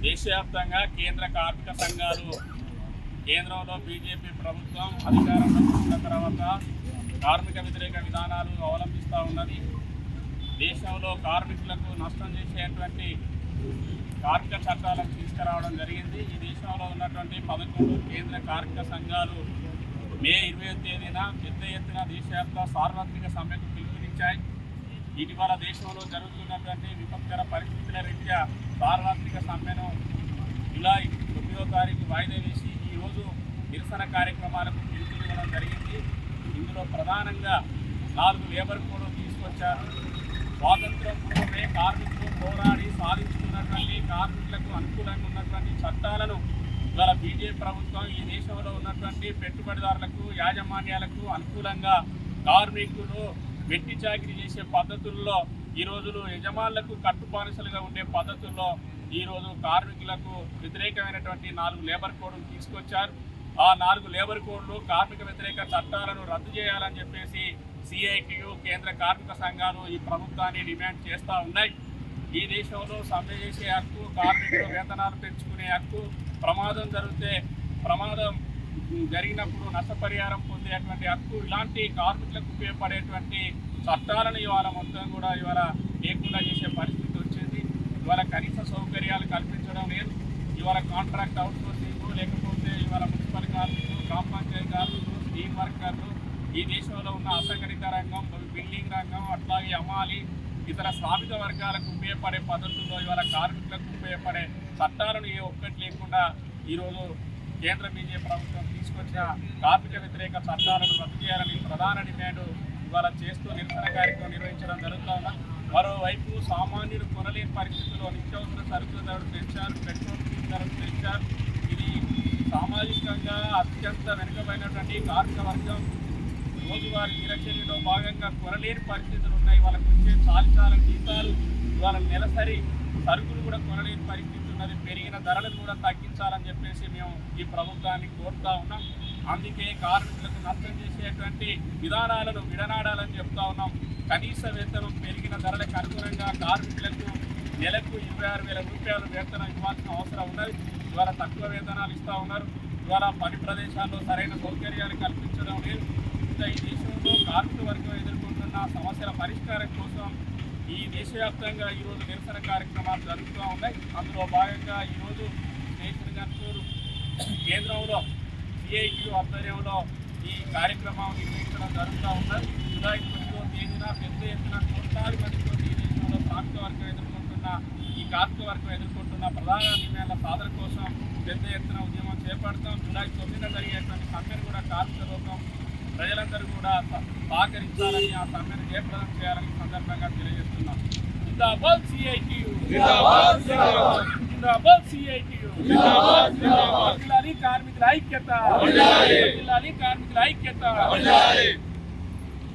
దేశవ్యాప్తంగా కేంద్ర కార్మిక సంఘాలు కేంద్రంలో బీజేపీ ప్రభుత్వం అధికారంలోకి వచ్చిన తర్వాత కార్మిక వ్యతిరేక విధానాలు అవలంబిస్తూ ఉన్నది. దేశంలో కార్మికులకు నష్టం చేసేటువంటి కార్మిక చట్టాలను తీసుకురావడం జరిగింది. ఈ దేశంలో ఉన్నటువంటి 11 కేంద్ర కార్మిక సంఘాలు మే 20వ తేదీన పెద్ద ఎత్తున దేశవ్యాప్త సార్వత్రిక సమ్మెకు పిలుపునిచ్చాయి. ఇటీవల దేశంలో జరుగుతున్నటువంటి విపత్కర పరిస్థితుల రీత్యా సార్వత్రిక సమ్మెను జూలై 9వ తారీఖు వాయిదా వేసి ఈరోజు నిరసన కార్యక్రమాలకు పిలుపునివ్వడం జరిగింది. ఇందులో ప్రధానంగా 4 లేబర్ కోడ్లు తీసుకొచ్చారు. స్వాతంత్రం పూర్వమే కార్మికులు పోరాడి సాధించుకున్నటువంటి కార్మికులకు అనుకూలంగా ఉన్నటువంటి చట్టాలను ఇవాళ బీజేపీ ప్రభుత్వం ఈ దేశంలో ఉన్నటువంటి పెట్టుబడిదారులకు యాజమాన్యాలకు అనుకూలంగా కార్మికులు వెట్టి చాకిరీ చేసే పద్ధతుల్లో ఈ రోజులు యజమానులకు కట్టుబానిసలుగా ఉండే పద్ధతుల్లో ఈరోజు కార్మికులకు వ్యతిరేకమైనటువంటి 4 లేబర్ కోడ్లు తీసుకొచ్చారు. ఆ 4 లేబర్ కోడ్లు కార్మిక వ్యతిరేక చట్టాలను రద్దు చేయాలని చెప్పేసి సిఐటియు కేంద్ర కార్మిక సంఘాలు ఈ ప్రభుత్వాన్ని డిమాండ్ చేస్తూ ఉన్నాయి. ఈ దేశంలో సమ్మె చేసే హక్కు, కార్మికుల వేతనాలు పెంచుకునే హక్కు, ప్రమాదం జరిగినప్పుడు నష్టపరిహారం పొందేటువంటి హక్కు, ఇలాంటి కార్మికులకు ఉపయోగపడేటువంటి చట్టాలను ఇవాళ మొత్తం కూడా ఇవాళ లేకుండా చేసే పరిస్థితి వచ్చింది. ఇవాళ కనీస సౌకర్యాలు కల్పించడం లేదు. ఇవాళ కాంట్రాక్ట్ అవుట్సోర్సింగ్, లేకపోతే ఇవాళ మున్సిపల్ కార్మికులు, గ్రామ పంచాయతీ కార్మికులు, స్టీమ్ వర్కర్లు, ఈ దేశంలో ఉన్న అసంఘటిత రంగం, బిల్డింగ్ రంగం, అట్లాగే అమాలి, ఇతర శ్రామిక వర్గాలకు ఉపయోగపడే పద్ధతుల్లో ఇవాళ కార్మికులకు ఉపయోగపడే చట్టాలను ఏ ఒక్కటి లేకుండా ఈరోజు కేంద్ర బీజేపీ ప్రభుత్వం తీసుకొచ్చిన కార్మిక వ్యతిరేక చట్టాలను రద్దు చేయాలని ప్రధాన డిమాండ్ ఇవాళ చేస్తూ నిరసన కార్యక్రమం నిర్వహించడం జరుగుతున్నా. మరోవైపు సామాన్యులు కొనలేని పరిస్థితుల్లో నిత్యావసర సరుకుల ధరలు పెంచారు, పెట్రోల్ ధరలు పెంచారు. ఇది సామాజికంగా అత్యంత వెనుకబడినటువంటి కార్మిక వర్గం రోజువారీ దినచర్యలో భాగంగా కొనలేని పరిస్థితులు ఉన్నాయి. వాళ్ళకు వచ్చే చాలిచాలని జీతాలు, ఇవాళ నెలసరి సరుకులు కూడా కొనలేని పరిస్థితి ఉన్నది. పెరిగిన ధరలను కూడా తగ్గించాలని చెప్పేసి మేము ఈ ప్రభుత్వాన్ని కోరుతా ఉన్నాం. అందుకే కార్మికులకు నష్టం చేసేటువంటి విధానాలను విడనాడాలని చెప్తా ఉన్నాం. కనీస వేతనం పెరిగిన ధరలకు అనుగుణంగా కార్మికులకు నెలకు 26,000 రూపాయలు వేతనం ఇవ్వాల్సిన అవసరం ఉన్నది. ఇవాళ తక్కువ వేతనాలు ఇస్తూ ఉన్నారు. ఇవాళ పని ప్రదేశాల్లో సరైన సౌకర్యాలు కల్పించడం లేదు. ఈ దేశంలో కార్మిక వర్గం ఎదుర్కొంటున్న సమస్యల పరిష్కారం కోసం ఈ దేశవ్యాప్తంగా ఈరోజు నిరసన కార్యక్రమాలు జరుగుతూ ఉన్నాయి. అందులో భాగంగా ఈరోజు స్టేషన్ గన్పూర్ కేంద్రంలో సిఐటియు ఆధ్వర్యంలో ఈ కార్యక్రమం నిర్వహించడం జరుగుతూ ఉన్నది. జూలై 9వ తేదీన పెద్ద ఎత్తున కోట్లాది మందితో ఈ దేశంలో కార్మిక వర్గం ఎదుర్కొంటున్న ప్రధాన డిమాండ్ల సాధన కోసం పెద్ద ఎత్తున ఉద్యమం చేపడతాం. జూలై 9న జరిగేటువంటి సమ్మెను కూడా కార్మిక లోకం ప్రజలందరూ కూడా సహకరించాలని, ఆ సమ్మెను జయప్రదం చేయాలని సందర్భంగా తెలియజేస్తున్నాం. జిందాబాద్ సిఐటియు, జిందాబాద్ సిఐటియు, జిల్లాలి కార్మికుల ఐక్యత, జిల్లాలి కార్మికుల ఐక్యత.